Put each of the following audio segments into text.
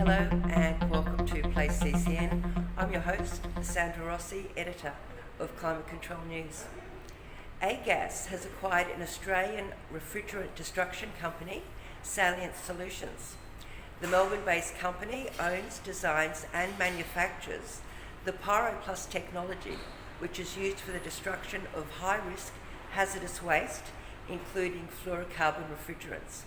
Hello and welcome to Play CCN. I'm your host, Sandra Rossi, editor of Climate Control News. Gas has acquired an Australian refrigerant destruction company, Salience Solutions. The Melbourne-based company owns, designs and manufactures the PyroPlus technology, which is used for the destruction of high-risk hazardous waste, including fluorocarbon refrigerants.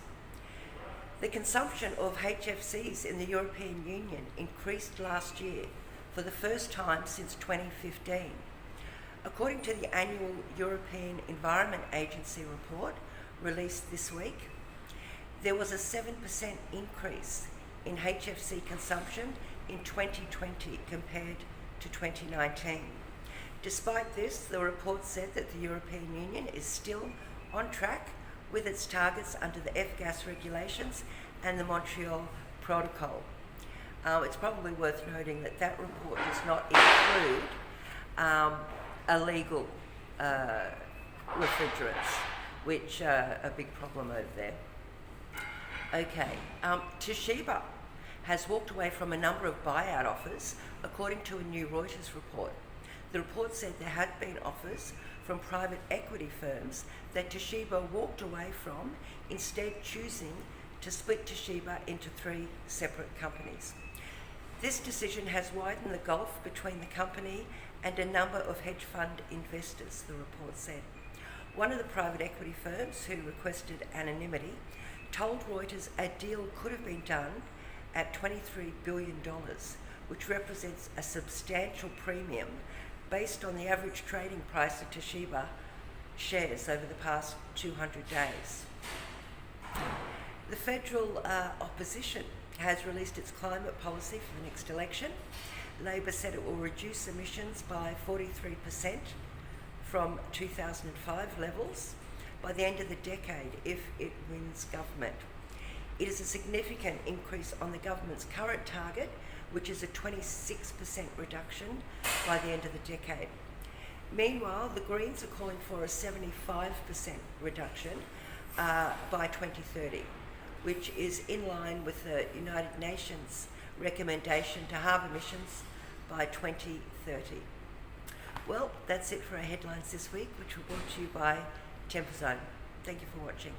The consumption of HFCs in the European Union increased last year for the first time since 2015. According to the annual European Environment Agency report released this week, there was a 7% increase in HFC consumption in 2020 compared to 2019. Despite this, the report said that the European Union is still on track with its targets under the F-gas regulations and the Montreal Protocol. It's probably worth noting that that report does not include illegal refrigerants, which are a big problem over there. Okay, Toshiba has walked away from a number of buyout offers, according to a new Reuters report. The report said there had been offers from private equity firms that Toshiba walked away from, instead choosing to split Toshiba into 3 separate companies. This decision has widened the gulf between the company and a number of hedge fund investors, the report said. One of the private equity firms, who requested anonymity, told Reuters a deal could have been done at $23 billion, which represents a substantial premium based on the average trading price of Toshiba shares over the past 200 days. The federal opposition has released its climate policy for the next election. Labor said it will reduce emissions by 43% from 2005 levels by the end of the decade if it wins government. It is a significant increase on the government's current target, which is a 26% reduction by the end of the decade. Meanwhile, the Greens are calling for a 75% reduction by 2030, which is in line with the United Nations recommendation to halve emissions by 2030. Well, that's it for our headlines this week, which were brought to you by Temperzone. Thank you for watching.